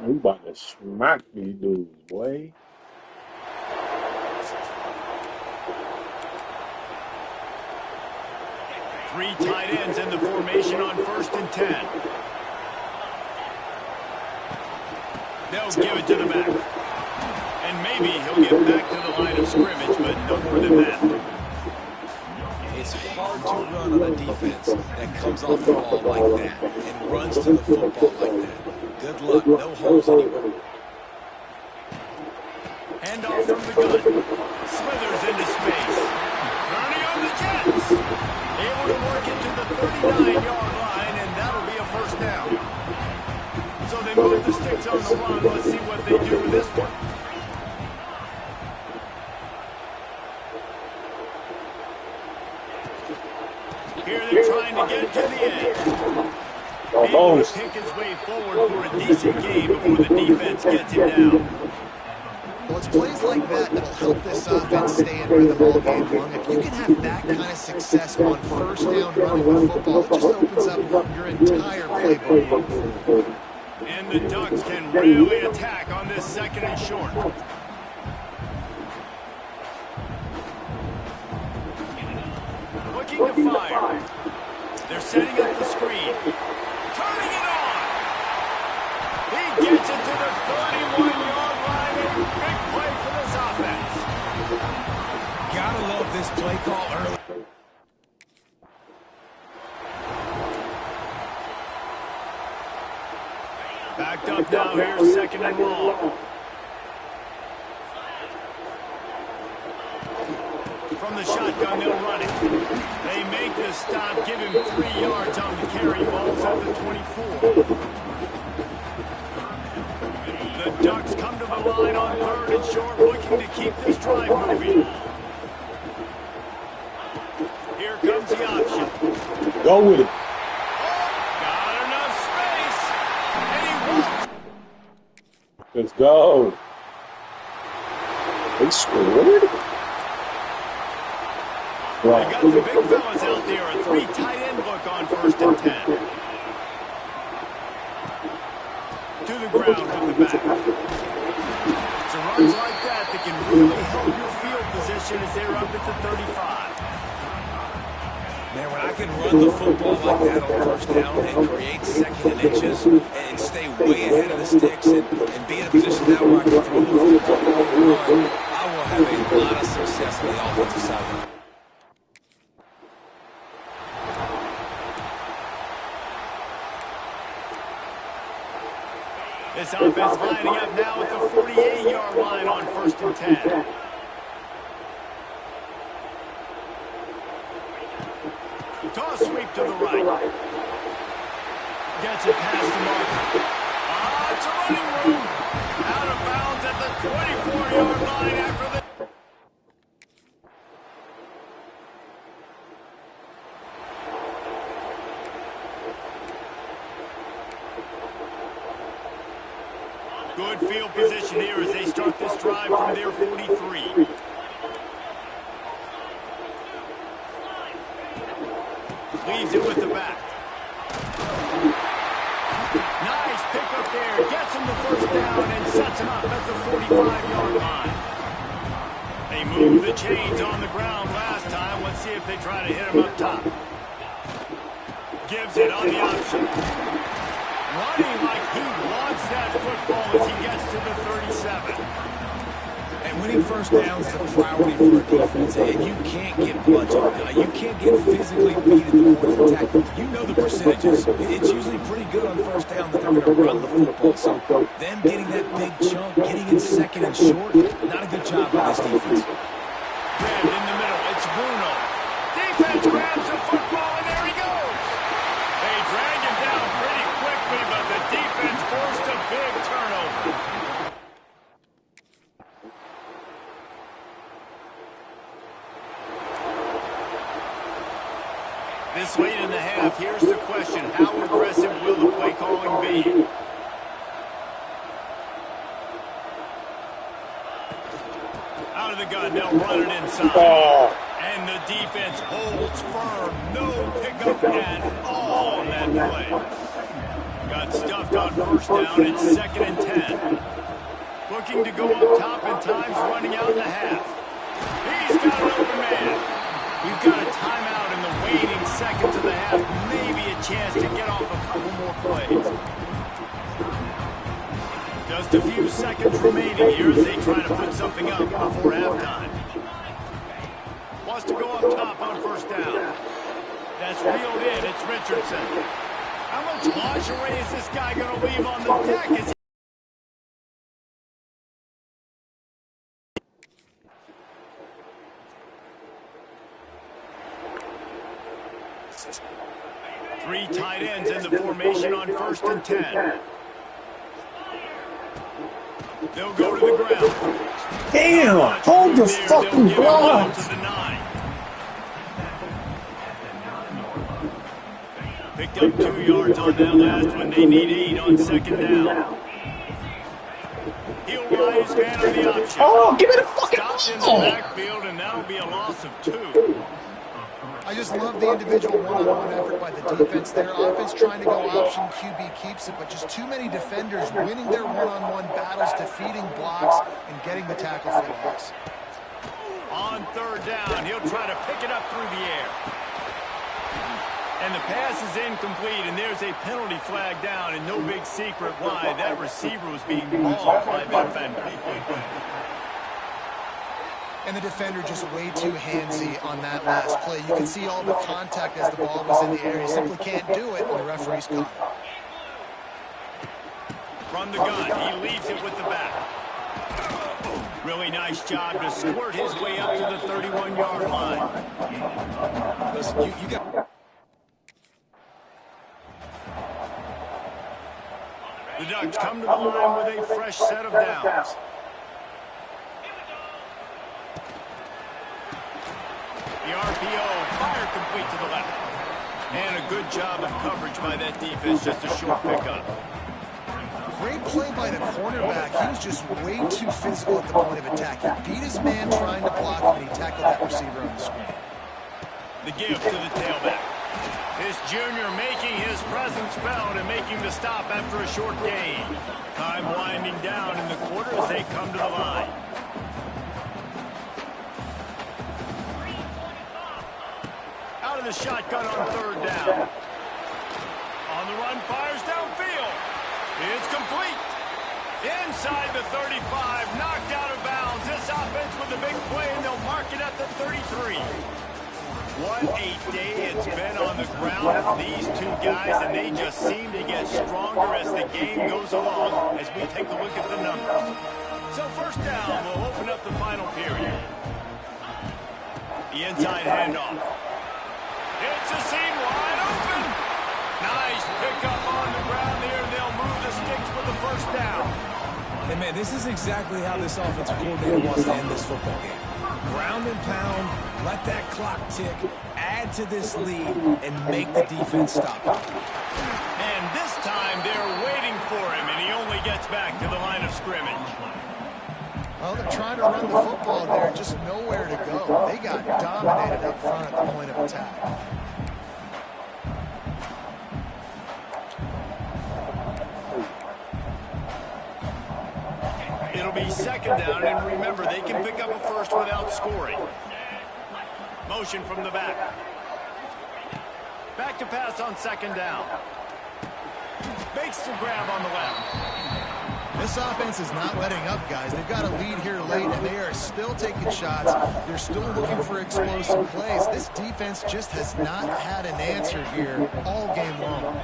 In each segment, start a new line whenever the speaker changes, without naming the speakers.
We about to smack these dudes, boy.
Three tight ends in the formation on 1st and 10. They'll give it to the back. And maybe he'll get back to the line of scrimmage, but no more than that.
It's hard to run on a defense that comes off the ball like that and runs to the football like that. Good luck. No holes anywhere.
Handoff from the gun. Smithers into space. Turning on the Jets. Able to work it to the 39-yard line, and that'll be a first down. So they move the sticks on the run. Let's see what they do with this one. Here they're trying to get it to the edge. Able to pick his way forward for a decent game before the defense gets him down.
Well, it's plays like that that'll help this offense stay in rhythm all game long. If you can have that kind of success on first down running with football, it just opens up your entire playbook.
And the Ducks can really attack on this 2nd and short. Looking to fire. They're setting up the screen. Turning it on. He gets it to the 31-yard line. A big play for this offense.
Gotta love this play call early.
Backed up now here, 2nd and long. From the shotgun, they'll run it. They make the stop, give him 3 yards on the carry. Ball's at the 24. The Ducks come to the line on 3rd and short, looking to keep this drive moving. Here comes the option.
Go with it.
Got enough space. And he won't.
Let's go. They scored?
They got the big fellas out there. A 3 tight end look on 1st and 10. To the ground with the back. It's runs like that that can really help your field position as they're up at the 35.
Man, when I can run the football like that on first down and create 2nd and inches and stay way ahead of the sticks and be in a position now where I can throw the football and run, I will have a lot of success on the offensive side.
This offense lining up now at the 48-yard line on 1st and 10. Toss sweep to the right. Gets it past the marker. It's a running room. Out of bounds at the 24-yard line after the... Good field position here as they start this drive from their 43. Leaves it with the back. Nice pick up there. Gets him the first down and sets him up at the 45-yard line. They moved the chains on the ground last time. Let's see if they try to hit him up top. Gives it on the option. Running like he wants that football as he gets to the 37.
And winning first downs is a priority for a defense, and you can't get bludgeoned. You can't get physically beat at the point of attack. You know the percentages. It's usually pretty good on first down that they're going to run the football. So them getting that big chunk, getting it 2nd and short, not a good job by this defense.
Grabbed in the middle. It's Bruno. Defense grabs the football, and there he goes. They drag him down pretty quickly, but the defense forced a big turnover. This late in the half, here's the question. How aggressive will the play calling be? Out of the gun, they'll run it inside. And the defense holds firm. No pickup at all on that play. Got stuffed on first down. It's 2nd and 10. 10. Looking to go up top, and time's running out in the half. He's got an open man. We've got a timeout in the waning seconds of the half. Maybe a chance to get off a couple more plays. Just a few seconds remaining here as they try to put something up before halftime. Wants to go up top on first down. That's reeled in. It's Richardson. How much lingerie is this guy going to leave on the deck? Is 3 tight ends in the formation on 1st and 10. They'll go to the ground.
Damn! Hold the fucking blocks!
Picked up 2 yards on that last one. They need 8 on 2nd down. He'll ride his man on the option.
Oh, give me the fucking
Stopped in the
ball!
backfield, and that'll be a loss of 2.
I just love the individual one-on-one effort by the defense there. Offense trying to go option, QB keeps it, but just too many defenders winning their one-on-one battles, defeating blocks, and getting the tackle for loss.
On 3rd down, he'll try to pick it up through the air. And the pass is incomplete, and there's a penalty flag down, and no big secret why. That receiver was being mauled by the defender.
And the defender just way too handsy on that last play. You can see all the contact as the ball was in the air. He simply can't do it, and the referee's caught it.
From the gun, he leaves it with the back. Really nice job to squirt his way up to the 31-yard line.
Listen, you got...
The Ducks come to the line with a fresh set of downs. The RPO, fire complete to the left. And a good job of coverage by that defense, just a short pickup.
Great play by the cornerback. He was just way too physical at the point of attack. He beat his man trying to block him, and he tackled that receiver on the screen.
The give to the tailback. This junior making his presence felt and making the stop after a short gain. Time winding down in the quarter as they come to the line. Out of the shotgun on 3rd down. On the run, fires downfield. It's complete. Inside the 35, knocked out of bounds. This offense with a big play, and they'll mark it at the 33. What a day it's been on the ground for these 2 guys, and they just seem to get stronger as the game goes along as we take a look at the numbers. So 1st down will open up the final period. The inside handoff. It's a seam wide open. Nice pickup on the ground there. They'll move the sticks with the 1st down.
And man, this is exactly how this offensive coordinator wants to end this football game. Ground and pound, let that clock tick, add to this lead, and make the defense stop it.
And this time they're waiting for him, and he only gets back to the line of scrimmage.
Well, they're trying to run the football there, just nowhere to go. They got dominated up front at the point of attack.
It'll be 2nd down, and remember, they can pick up a first without scoring. Motion from the back. Back to pass on 2nd down. Makes the grab on the left.
This offense is not letting up, guys. They've got a lead here late, and they are still taking shots. They're still looking for explosive plays. This defense just has not had an answer here all game long.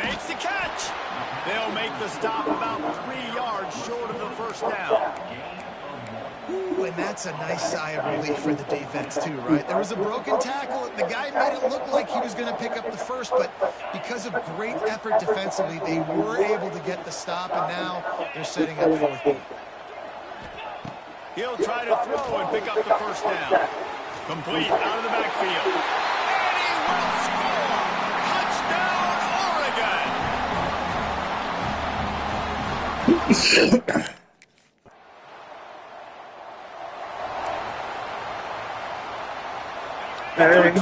Makes the catch. They'll make the stop about 3 yards short of the 1st down.
Ooh, and that's a nice sigh of relief for the defense too, right? There was a broken tackle. The guy made it look like he was going to pick up the first, but because of great effort defensively, they were able to get the stop, and now they're setting up 4th down.
He'll try to throw and pick up the 1st down. Complete out of the backfield. And he will score! Touchdown, Oregon!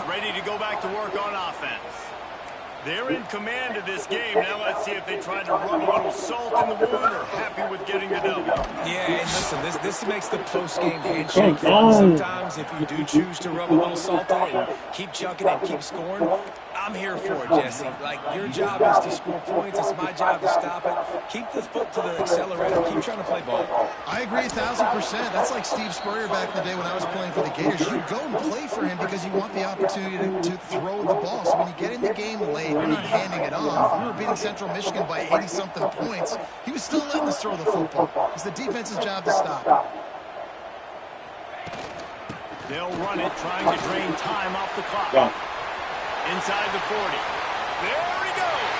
Ready to go back to work on offense. They're in command of this game. Now let's see if they try to rub a little salt in the wound or happy with getting the W.
Yeah, and listen, this makes the post-game handshake fun. Sometimes if you do choose to rub a little salt in it and keep chucking and keep scoring, I'm here for it, Jesse. Like, your job is to score points. It's my job to stop it. Keep the foot to the accelerator. Keep trying to play ball.
I agree 1,000%. That's like Steve Spurrier back in the day when I was playing for the Gators. You go and play for him because you want the opportunity to throw the ball. So when you get in the game late, you're not handing it off. We were beating Central Michigan by 80-something points. He was still letting us throw the football. It's the defense's job to stop it.
They'll run it, trying to drain time off the clock. Inside the 40. There he goes.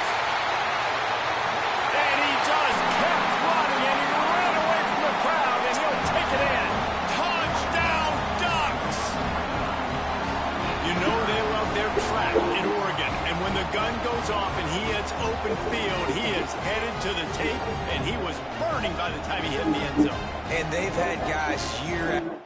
And he just kept running, and he ran away from the crowd, and he'll take it in. Touchdown, Ducks! You know they love their track in Oregon, and when the gun goes off and he hits open field, he is headed to the tape, and he was burning by the time he hit the end zone.
And they've had guys year after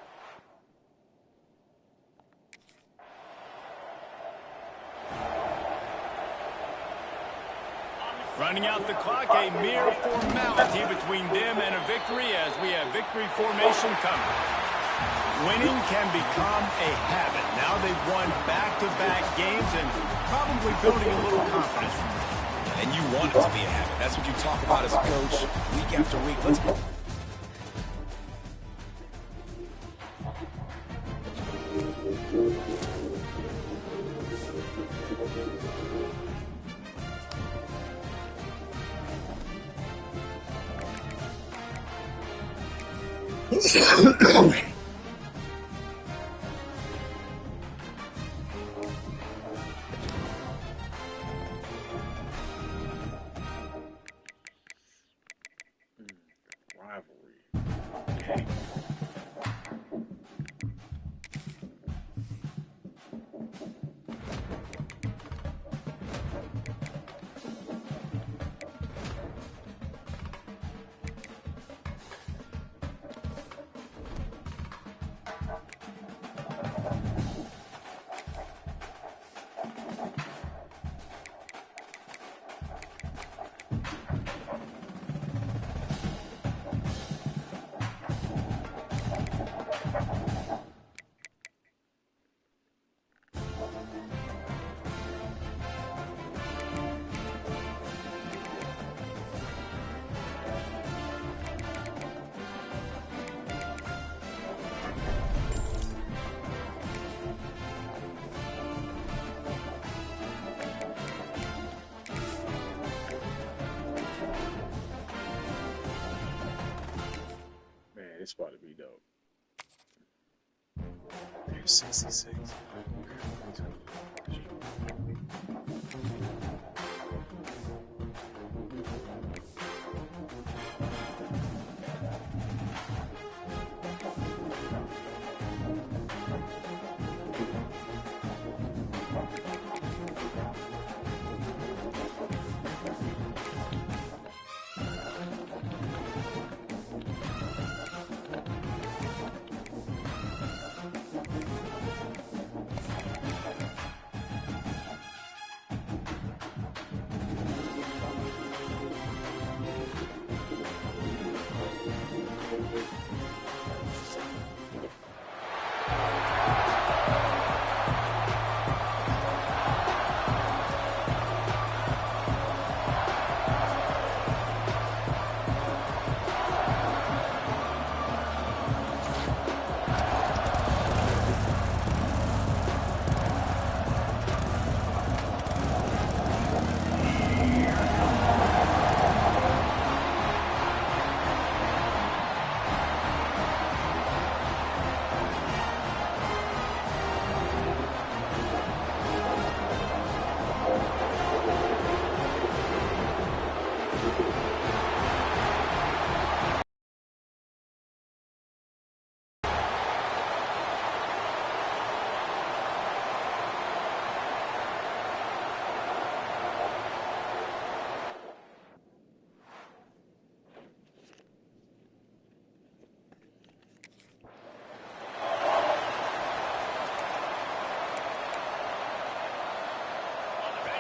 running out the clock, a mere formality between them and a victory as we have victory formation coming. Winning can become a habit. Now they've won back-to-back games and probably building a little confidence from it.
and you want it to be a habit. That's what you talk about as a coach week after week. Let's go.
It's about to be dope. 66.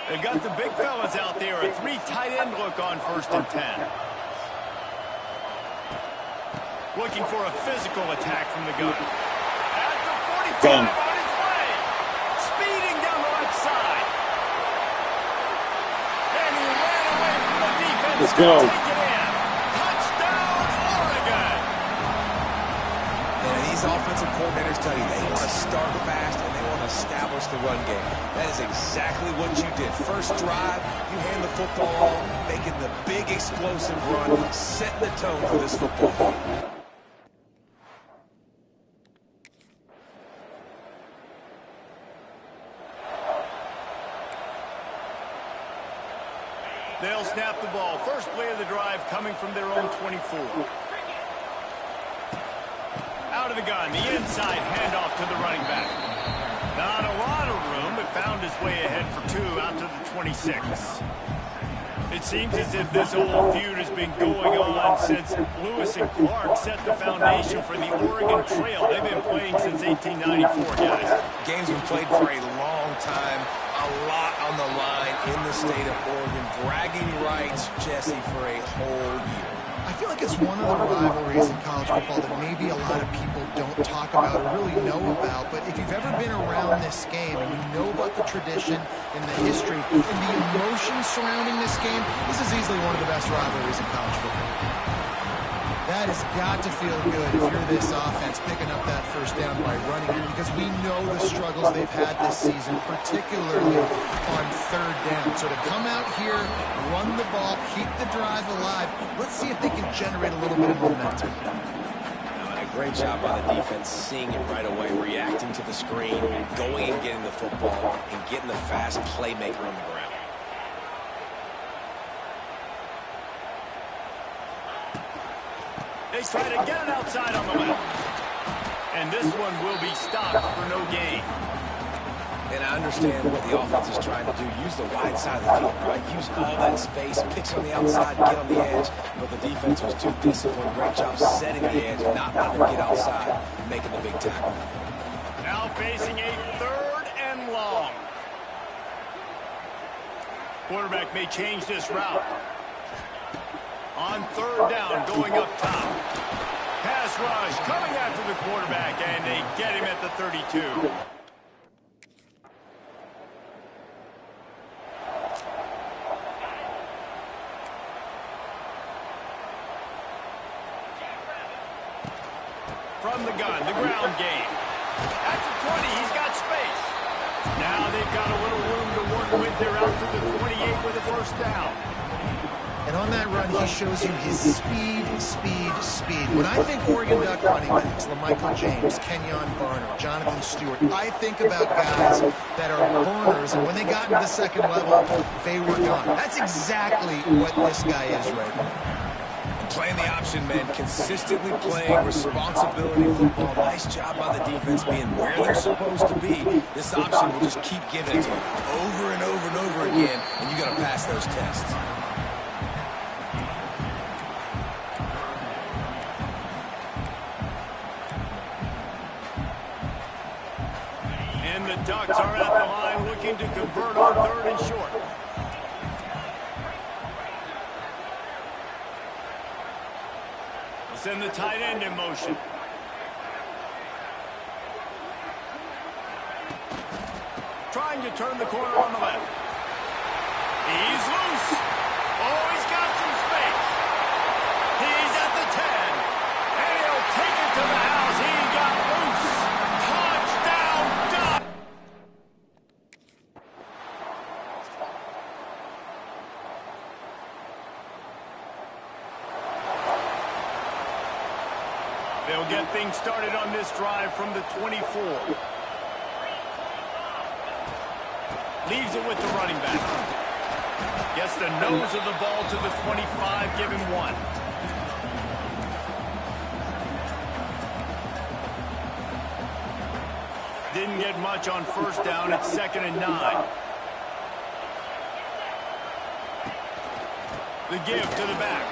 They've got the big fellas out there. A 3 tight end look on 1st and 10. Looking for a physical attack from the gun. At the 45
Dang.
on his way. Speeding down the left side. And he ran away from the defense.
Let's go.
Take it in. Touchdown, Oregon.
And these offensive coordinators tell you they want to start fast and they want to establish the run game. That is exactly what you did. First drive, you hand the football off, making the big explosive run, setting the tone for this football game.
They'll snap the ball. First play of the drive coming from their own 24. Out of the gun, the inside handoff to the running back. Not a lot of room, but found his way ahead for 2 out to the 26. It seems as if this old feud has been going on since Lewis and Clark set the foundation for the Oregon Trail. They've been playing since 1894, guys.
Game's been played for a long time, a lot on the line in the state of Oregon. Bragging rights, Jesse, for a whole year.
I feel like it's one of the rivalries in college football that maybe a lot of people don't talk about or really know about. But if you've ever been around this game and you know about the tradition and the history and the emotion surrounding this game, this is easily one of the best rivalries in college football. That has got to feel good if you're this offense picking up that first down by running it, because we know the struggles they've had this season, particularly on 3rd down. So to come out here, run the ball, keep the drive alive, let's see if they can generate a little bit of momentum.
A great job by the defense, seeing it right away, reacting to the screen, going and getting the football, and getting the fast playmaker on the ground.
They try to get it outside on the left. And this one will be stopped for no gain.
And I understand what the offense is trying to do. Use the wide side of the field, right? Use all that space, pitch on the outside, get on the edge. But the defense was too disciplined. Great job setting the edge, not letting them get outside, making the big tackle.
Now facing a 3rd and long. Quarterback may change this route. On 3rd down, going up top. Pass rush coming after the quarterback, and they get him at the 32. From the gun, the ground game. At the 20, he's got space. Now they've got a little room to work with. They're out to the 28 with a 1st down.
And on that run, he shows you his speed. When I think Oregon Duck running backs, LaMichael James, Kenyon Barner, Jonathan Stewart, I think about guys that are burners, and when they got into the 2nd level, they were gone. That's exactly what this guy is right now.
Playing the option, man, consistently playing responsibility football. Nice job by the defense being where they're supposed to be. This option will just keep giving it to you over and over and over again, and you got to pass those tests.
And the Ducks are at the line looking to convert on 3rd and short. They'll send the tight end in motion. Trying to turn the corner on the left. He's loose. Oh, he's got some space. He's at the 10. And he'll take it to the house. He got loose. Touchdown, Duck. They'll get things started on this drive from the 24. Leaves it with the running back. Gets the nose of the ball to the 25, give him 1. Didn't get much on 1st down. It's 2nd and 9. The give to the back.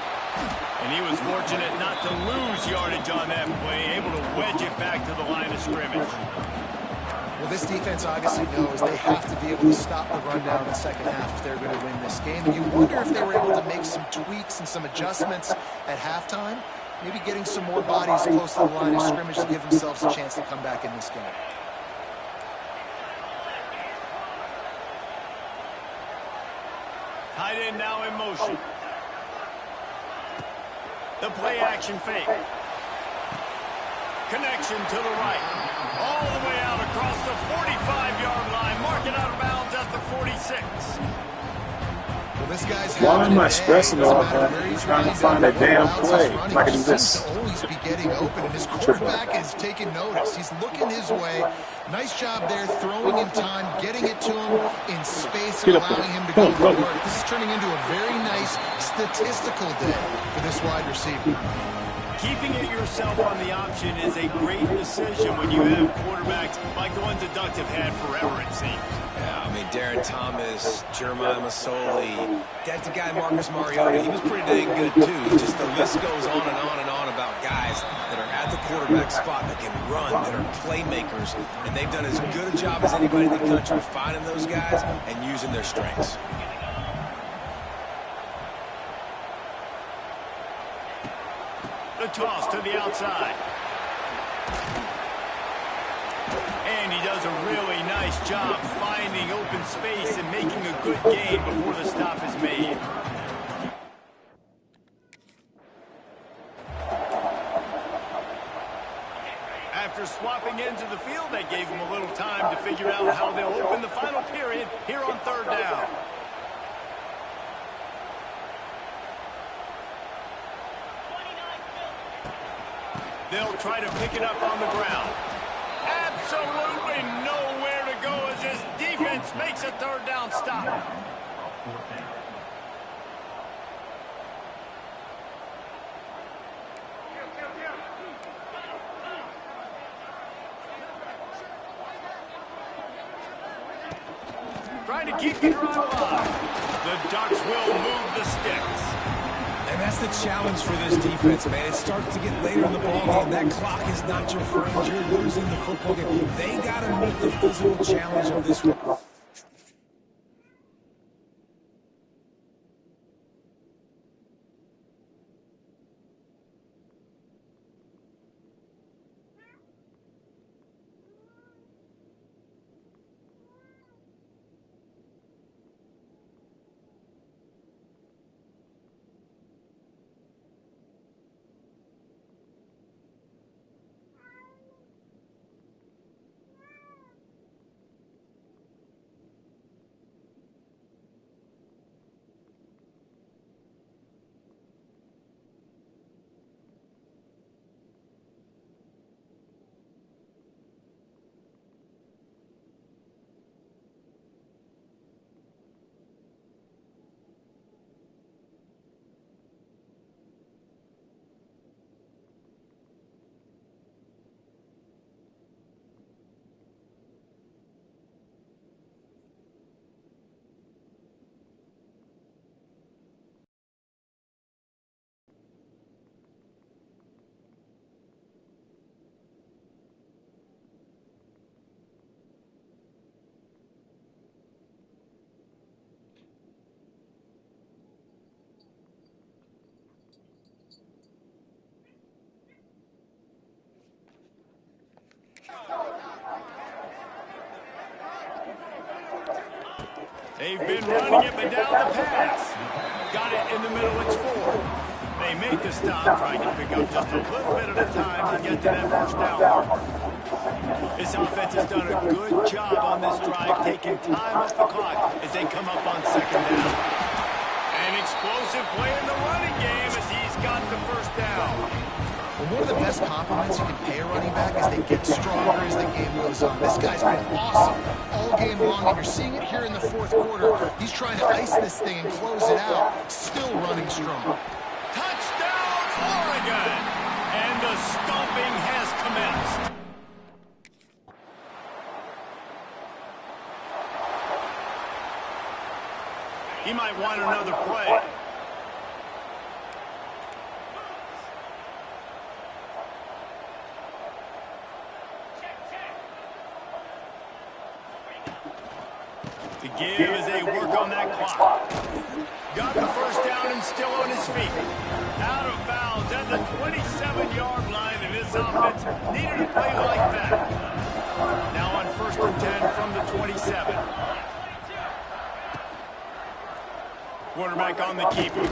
And he was fortunate not to lose yardage on that play, able to wedge it back to the line of scrimmage.
Well, this defense obviously knows they have to be able to stop the run down in the second half if they're going to win this game. And you wonder if they were able to make some tweaks and some adjustments at halftime, maybe getting some more bodies close to the line of scrimmage to give themselves a chance to come back in this game.
Tight end now in motion. The play action fake. Connection to the right. All the way out across the 45-yard line. Mark it out of bounds at the 46.
Well, this guy's
Why am I stressing all that? I'm trying to find that damn play. I can do this.
Seems to always be getting open, and his quarterback is taking notice. He's looking his way. Nice job there, throwing in time, getting it to him in space, and allowing him to go forward. This is turning into a very nice statistical day for this wide receiver.
Keeping it yourself on the option is a great decision when you have quarterbacks like the ones the Ducks have had forever, it seems.
Yeah, I mean, Darren Thomas, Jeremiah Masoli, that's the guy Marcus Mariota. He was pretty dang good, too. Just the list goes on and on and on about guys that are at the quarterback spot that can run, that are playmakers, and they've done as good a job as anybody in the country finding those guys and using their strengths.
The toss to the outside. And he does a really nice job finding open space and making a good gain before the stop is made. After swapping ends of the field, they gave him a little time to figure out how they'll open the final period here on third down. They'll try to pick it up on the ground. Absolutely nowhere to go as his defense makes a third down stop. Trying to keep the drive alive. The Ducks will move the sticks.
And that's the challenge for this defense, man. It starts to get later in the ballgame. That clock is not your friend. You're losing the football game. They got to meet the physical challenge of this one.
They've been running it, but down the pass. Got it in the middle, it's 4. They make the stop, trying to pick up just a little bit at a time to get to that first down mark. This offense has done a good job on this drive, taking time off the clock as they come up on second down. An explosive play in the running game as he's got the first down.
Well, one of the best compliments you can pay a running back is they get stronger as the game goes on. This guy's been awesome all game long, and you're seeing it here in the fourth quarter. He's trying to ice this thing and close it out, still running strong.
Touchdown, Oregon! And the stomping has commenced. He might want another play. give as they work on that clock. Got the first down and still on his feet. Out of bounds at the 27-yard line, and his offense needed a play like that. Now on 1st and 10 from the 27. Quarterback on the keeper.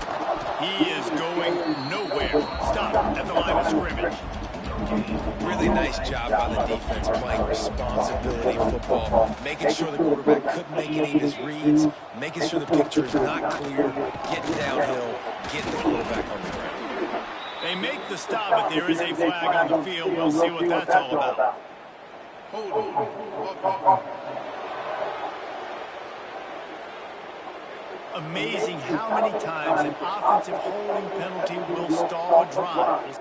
He is going nowhere. Stop at the line of scrimmage.
Really nice job by the defense playing responsibility football, making sure the quarterback couldn't make any of his reads, making sure the picture is not clear, getting downhill, getting the quarterback on the ground.
They make the stop, but there is a flag on the field. We'll see what that's all about. Amazing how many times an offensive holding penalty will stall a drive.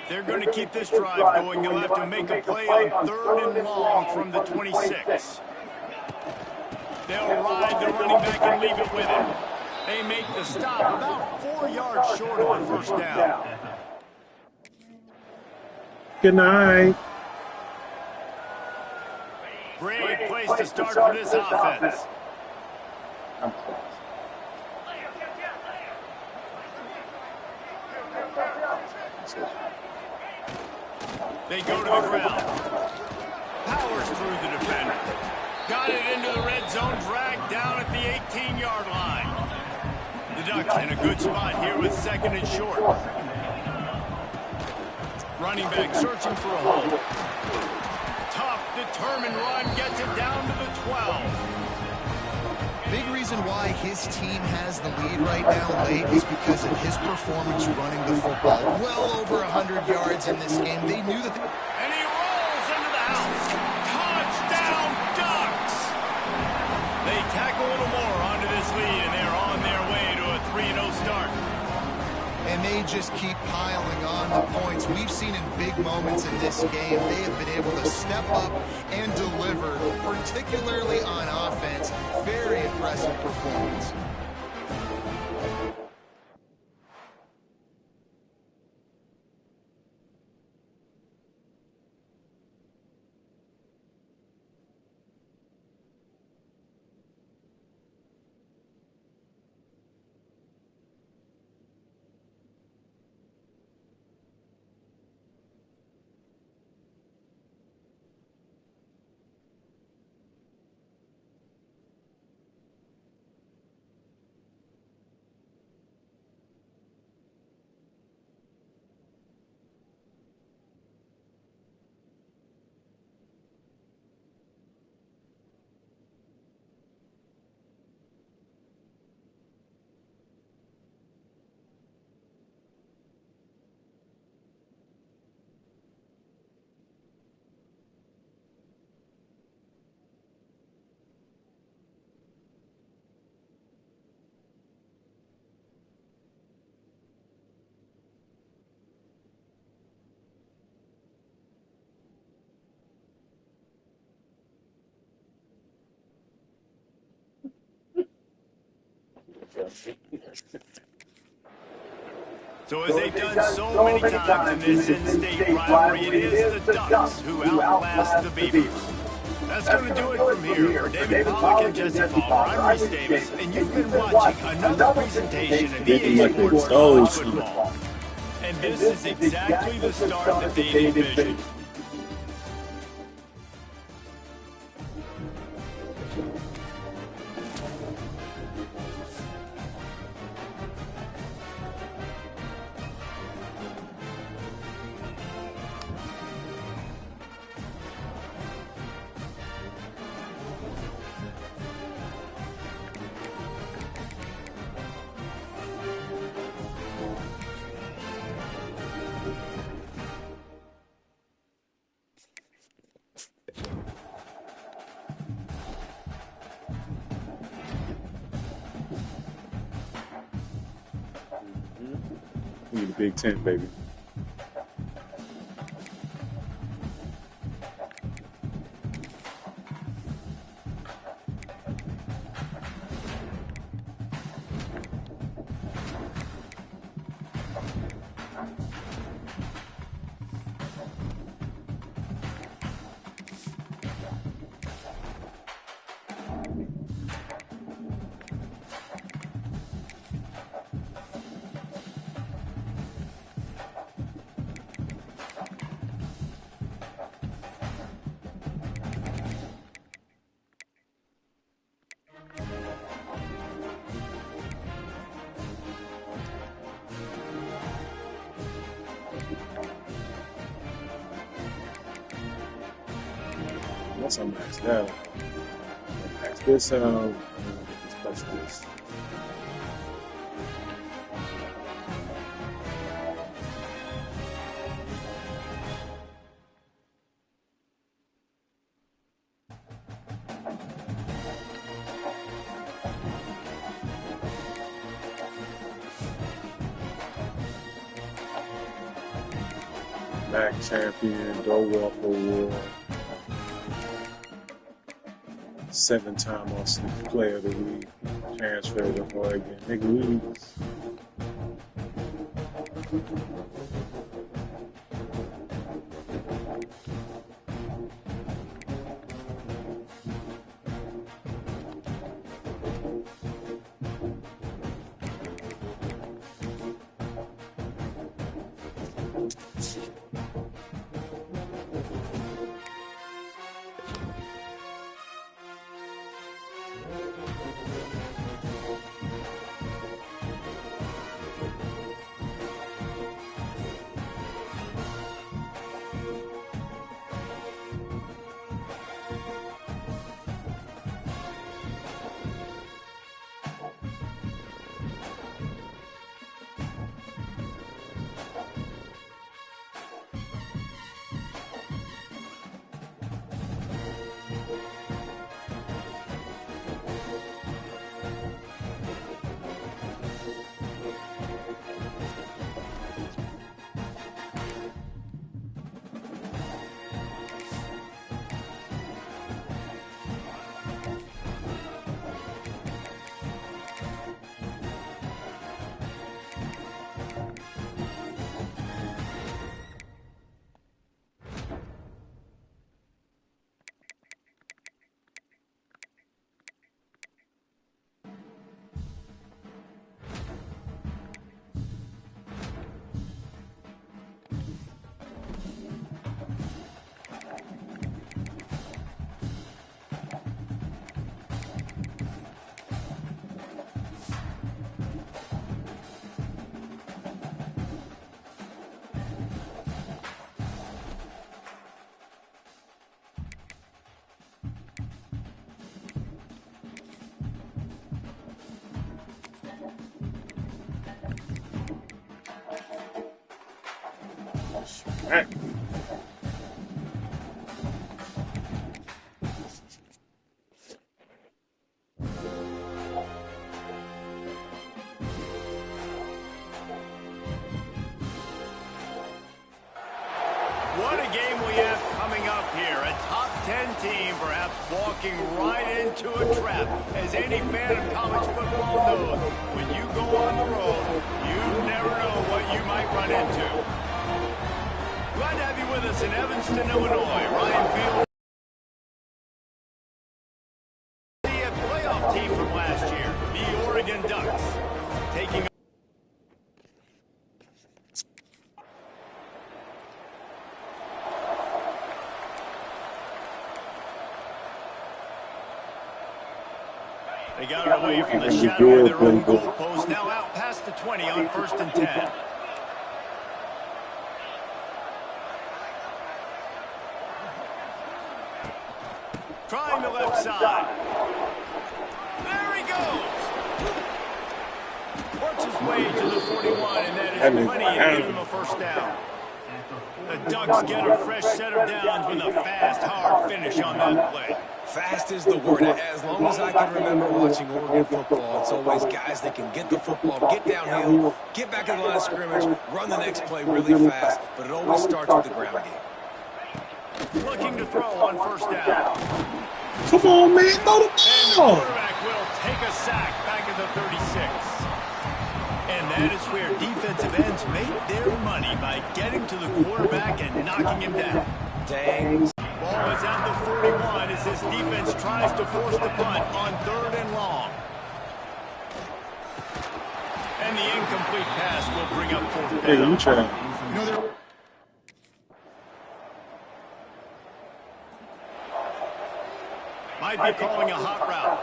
They're going to keep this drive going. They'll have to make a play on 3rd and long from the 26. They'll ride the running back and leave it with him. They make the stop about 4 yards short of the first down.
Good night.
Great place to start for this offense.
I'm close.
They go to the ground. Powers through the defender. Got it into the red zone, dragged down at the 18-yard line. The Ducks in a good spot here with 2nd and short. Running back searching for a hole. Tough, determined run, gets it down to the 12.
Big reason why his team has the lead right now late is because of his performance running the football. Well over 100 yards in this game. They knew that.
And he rolls into the house. Touchdown, Ducks! They tack a little more onto this lead, and they're on their way to a 3-0 start.
And they just keep piling on the points. We've seen in big moments in this game, they have been able to step up and deliver, particularly on offense. Very impressive performance.
So as they've done so many times in this in-state rivalry, it is the Ducks who outlast the Beavers. That's going to do it from here. For David Pollack and Jesse Palmer, I'm Reese Davis, and you've been watching another presentation of EA Sports College Football. And this is exactly the start that they envisioned.
We need a Big Ten, baby.
Once I'm maxed out, max this out, just place this. MAC champion, Doe Walker Award, 7-time All-State Player of the Week, transferred to Oregon. Nigga, Williams. Right.
What a game we have coming up here. A top 10 team perhaps walking right into a trap. As any fan of college football knows, when you go on the road, you never know what you might run into. Glad to have you with us in Evanston, Illinois. Ryan Field, the playoff team from last year, the Oregon Ducks, taking They got it away from the shadow of their own goalpost. Now out past the 20 on 1st and 10. Trying the left side. There he goes. Works his way to the 41, and that is plenty to give him a first down. The Ducks get a fresh set of downs with a fast, hard finish on that play.
Fast is the word. As long as I can remember watching Oregon football, it's always guys that can get the football, get downhill, get back in the line of scrimmage, run the next play really fast, but it always starts with the ground game.
Looking to throw on 1st down.
Come on, man, throw the
And the
ball.
quarterback will take a sack back at the 36. And that is where defensive ends make their money, by getting to the quarterback and knocking him down.
Dang.
Ball is at the 41 as this defense tries to force the punt on 3rd and long. And the incomplete pass will bring up 4th
Hey,
down.
you try.
You know, they're
Might be calling a hot route.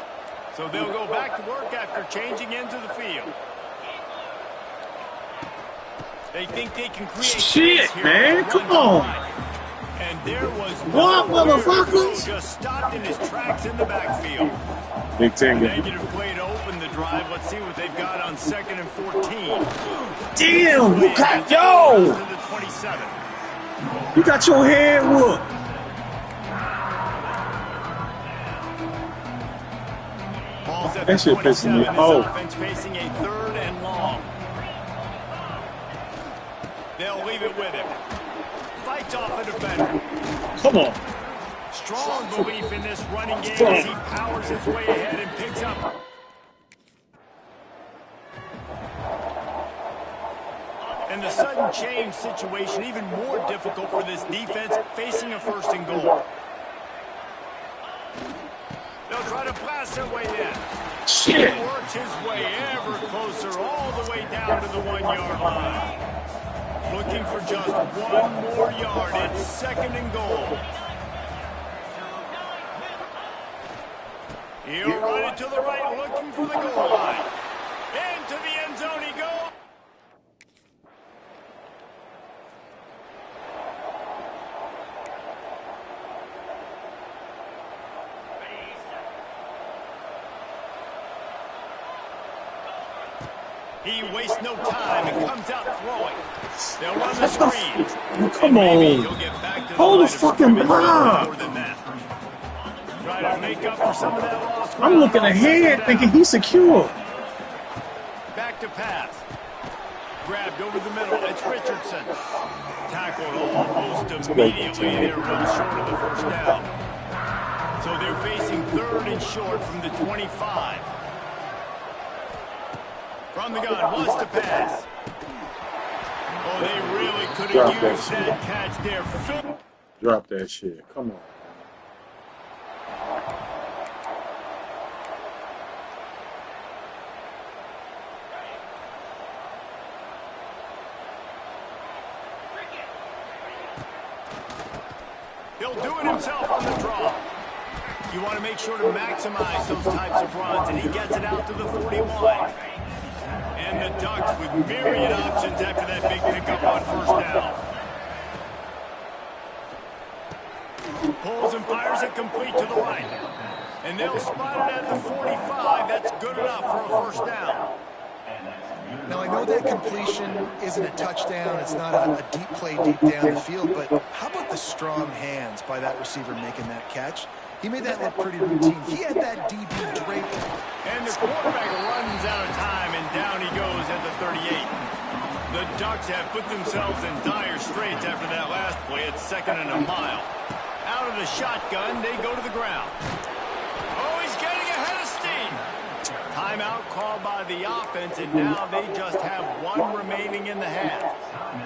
So they'll go back to work after changing into the field. They think they can create
Shit,
space here
man,
with a
come
run
on.
line. And there was
What,
nowhere to go,
motherfuckers?
just stopped in his tracks in the backfield.
Big Ten.
Negative play to open the drive. Let's see what they've got on 2nd and 14.
Damn, you got yo!
To the 27.
You got your head whooped.
Ball's at
That
the
shit pissing me
27. This
off.
offense facing a 3rd and long. They'll leave it with him. Fights off a defender.
Come on.
Strong belief in this running game as he powers his way ahead and picks up. And the sudden change situation even more difficult for this defense facing a 1st and goal. They'll try to blast their way in.
Shit.
He works his way ever closer all the way down to the 1-yard line. Looking for just 1 more yard. It's 2nd and goal. He'll run it to the right, looking for the goal line. Into the end zone he goes. He wastes no time and comes out throwing. They'll run the screen.
Come
Maybe
on.
he'll get back to the
Hold
line
the
of
fucking
scrimmage
block.
more than that. Try to make up for some of that lost
I'm
ground
looking
on
ahead
2nd
thinking
down.
he's secure.
Back to pass. Grabbed over the middle. It's Richardson. Tackled almost immediately. They're well short of the 1st down. So they're facing 3rd and short from the 25. From the gun, wants to pass. Oh, they really could
Drop
have
that
used
shit.
that catch there.
Drop that shit. Come on.
He'll do it himself on the draw. You want to make sure to maximize those types of runs, and he gets it out to the 41. And the Ducks with myriad options after that big pickup on 1st down. Pulls and fires it complete to the right. And they'll spot it at the 45. That's good enough for a 1st down.
Now, I know that completion isn't a touchdown. It's not a deep play deep down the field, but how about the strong hands by that receiver making that catch? He made that look pretty routine. He had that DB draped.
And the quarterback runs out of time, and down he goes at the 38. The Ducks have put themselves in dire straits after that last play. It's 2nd and a mile. Out of the shotgun, they go to the ground. Oh, he's getting ahead of steam. Timeout called by the offense, and now they just have 1 remaining in the half.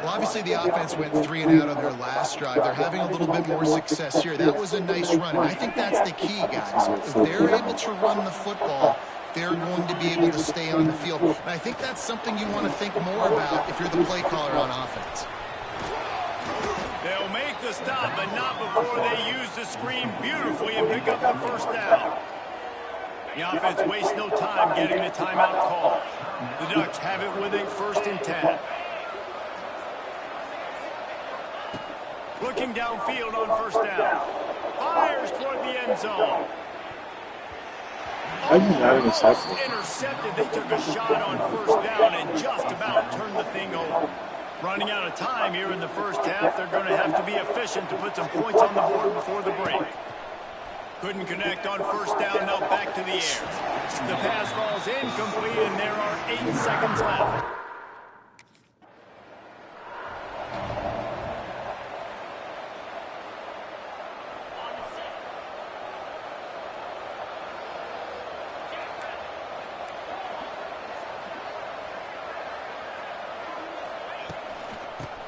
Well, obviously the offense went 3 and out on their last drive. They're having a little bit more success here. That was a nice run, and I think that's the key, guys. If they're able to run the football, they're going to be able to stay on the field. And I think that's something you want to think more about if you're the play caller on offense.
They'll make the stop, but not before they use the screen beautifully and pick up the 1st down. The offense wastes no time getting the timeout call. The Ducks have it with a 1st and 10. Looking downfield on 1st down. Fires toward the end zone.
How you not intercepted?
Almost intercepted. They took a shot on 1st down and just about turned the thing over. Running out of time here in the 1st half. They're going to have to be efficient to put some points on the board before the break. Couldn't connect on 1st down. Now back to the air. The pass falls incomplete, and there are 8 seconds left.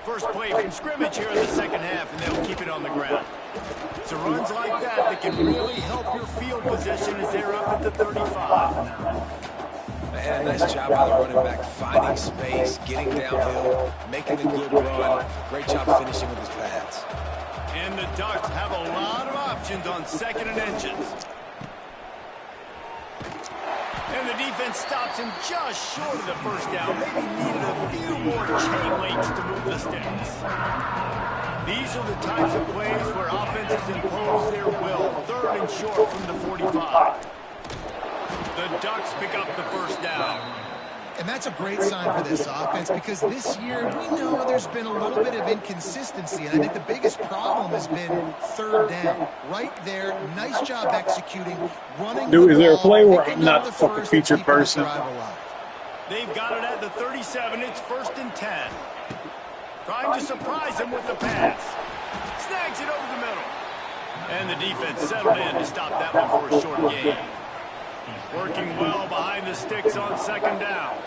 First play from scrimmage here in the 2nd half, and they'll keep it on the ground. So runs like that can really help your field position as they're up at the 35.
And a nice job by the running back, finding space, getting downhill, making a good run. Great job finishing with his pads.
And the Ducks have a lot of options on 2nd and inches. And the defense stops him just short of the 1st down. Maybe needed a few more chain links to move the sticks. These are the types of plays where offenses impose their will. 3rd and short from the 45. The Ducks pick up the first down.
And that's a great sign for this offense because this year we know there's been a little bit of inconsistency, and I think the biggest problem has been 3rd down. Right there, nice job executing, running
Dude,
the
is there a
ball,
play where
picking
I'm
up
not
the
the fucking
first
featured
and keeping the
person?
drive alive.
They've got it at the 37. It's 1st and 10. Trying to surprise him with the pass. Snags it over the middle. And the defense settled in to stop that one for a short gain. Working well behind the sticks on 2nd down.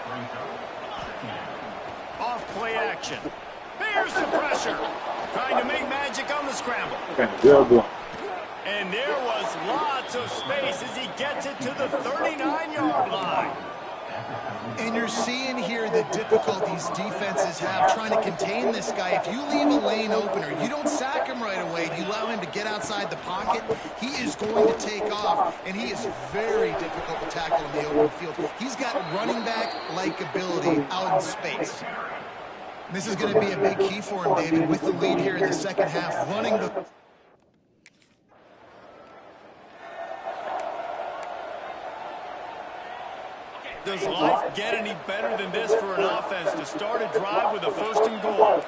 Off play action. Here's the pressure. Trying to make magic on the scramble.
Okay, good one.
And there was lots of space as he gets it to the 39-yard line.
And you're seeing here the difficulties defenses have trying to contain this guy. If you leave a lane open or you don't sack him right away, you allow him to get outside the pocket, he is going to take off, and he is very difficult to tackle in the open field. He's got running back-like ability out in space. This is going to be a big key for him, David, with the lead here in the second half, running the...
Does life get any better than this for an offense to start a drive with a 1st and goal?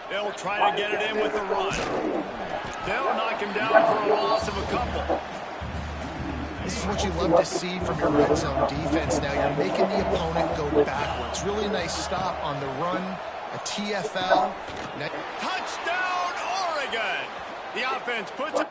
They'll try to get it in with the run. They'll knock him down for a loss of a couple.
This is what you love to see from your red zone defense now. You're making the opponent go backwards. Really nice stop on the run, a TFL.
Touchdown, Oregon! The offense puts it...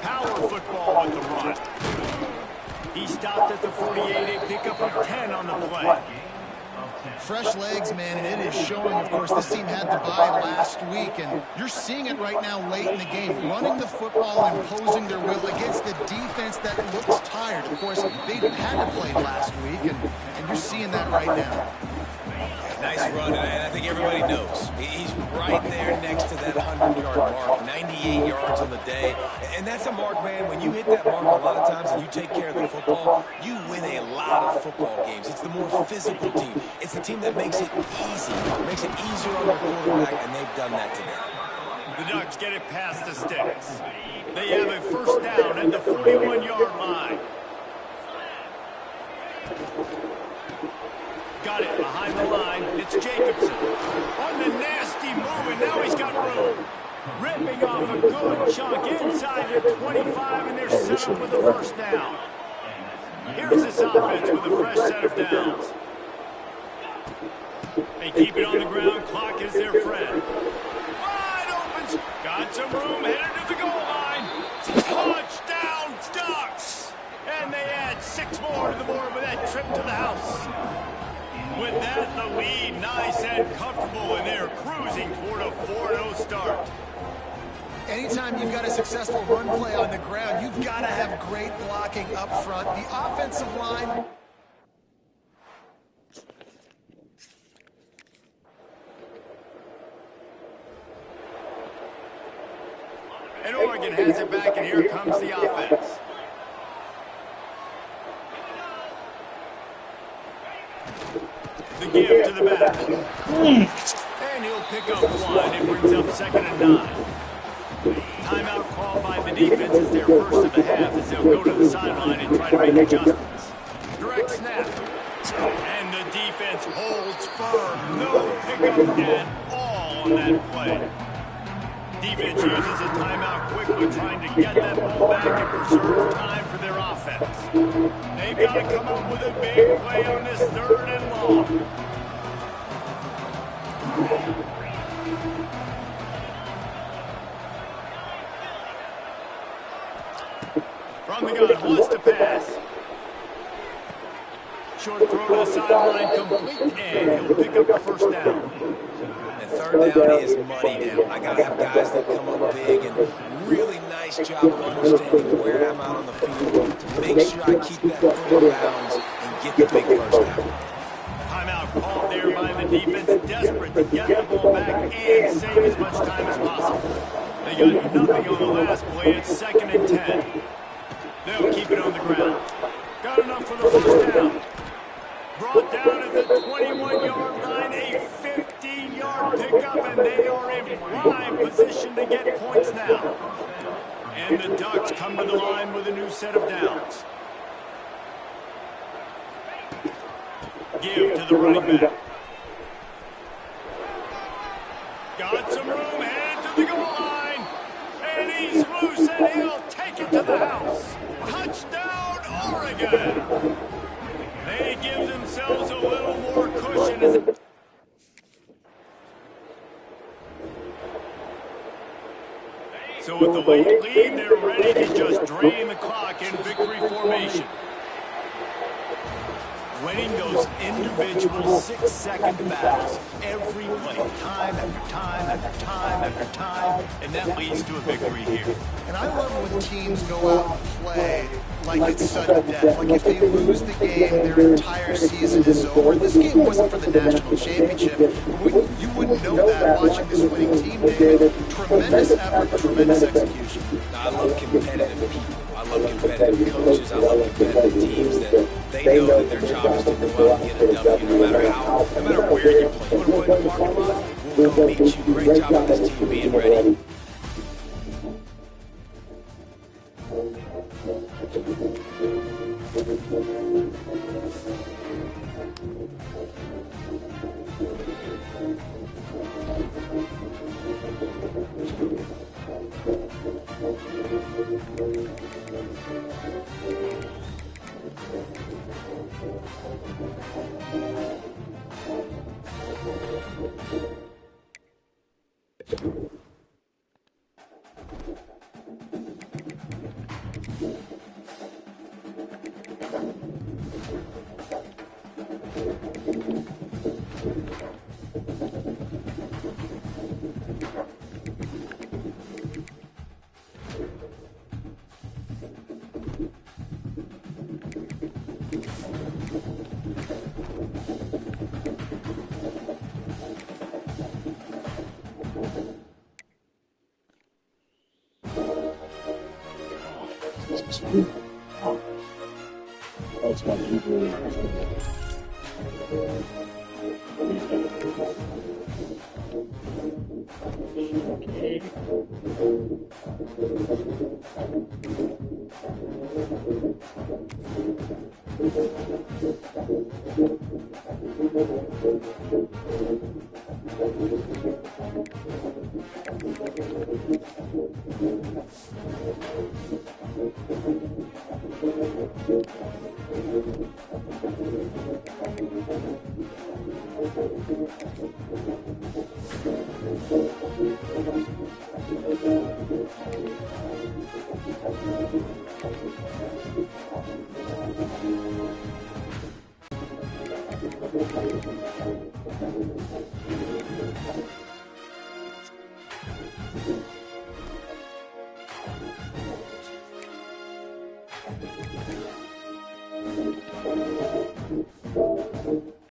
Power football with the run. He stopped at the 48, a pickup of 10 on the play.
Fresh legs, man, and it is showing, of course, this team had the bye last week, and you're seeing it right now late in the game. Running the football, imposing their will against the defense that looks tired. Of course, they had to play last week, and you're seeing that right now.
Nice run, and I think everybody knows. He's right there next to that 100-yard mark, 98 yards on the day. And that's a mark, man. When you hit that mark a lot of times and you take care of the football, you win a lot of football games. It's the more physical team. It's the team that makes it easy, makes it easier on their quarterback, and they've done that today.
The Ducks get it past the sticks. They have a 1st down at the 41-yard line. Got it behind the line. It's Jacobson on the nasty move, and now he's got room. Ripping off a good chunk inside the 25, and they're set up with the 1st down. Here's this offense with a fresh set of downs. They keep it on the ground. Clock is their friend. Wide open. Got some room. Headed to the goal line. Touchdown, Ducks. And they add 6 more to the board with that trip to the house. With that, the lead nice and comfortable, and they're cruising toward a 4-0 start.
Anytime you've got a successful run play on the ground, you've got to have great blocking up front. The offensive line...
And Oregon has it back, and here comes the offense. The give to the back. And he'll pick up 1. It brings up 2nd and 9. Timeout called by the defense is their first of the half as they'll go to the sideline and try to make adjustments. Direct snap. And the defense holds firm. No pickup at all on that play. Defense uses a timeout quickly, trying to get that ball back and preserve time for their offense. They've got to come up with a big play on this 3rd and long. From the gun, wants to pass. Short throw to the sideline, complete, and he'll pick up the 1st down.
And 3rd down is money now. I got to have guys that come up big, and really nice job of understanding where I'm out on the field to make sure I keep that foot in bounds and get the big 1st down.
Timeout called there by the Defense desperate to get the ball back and save as much time as possible. They got nothing on the last play. It's 2nd and 10. They'll keep it on the ground. Got enough for the first down. Brought down at the 21-yard line, a 15-yard pickup, and they are in prime position to get points now. And the Ducks come to the line with a new set of downs. Give to the running back. Got some room, headed to the goal line. And he's loose, and he'll take it to the house. Touchdown, Oregon. They give themselves a little more cushion. So with the late lead, they're ready to just drain the clock in victory formation. Winning those individual 6-second battles every play, time after time after time after time, and that leads to a victory here.
And I love when teams go out and play like it's sudden death. Like if they lose the game, their entire season is over. This game wasn't for the national championship. You wouldn't know that watching this winning team, David. Tremendous effort, tremendous execution.
I love competitive people. I love competitive coaches. I love competitive teams that they know that their job is to go out and get a W no matter where you play. You want to play in the parking lot? We'll go meet you. Great job with this team being ready.
That's my people.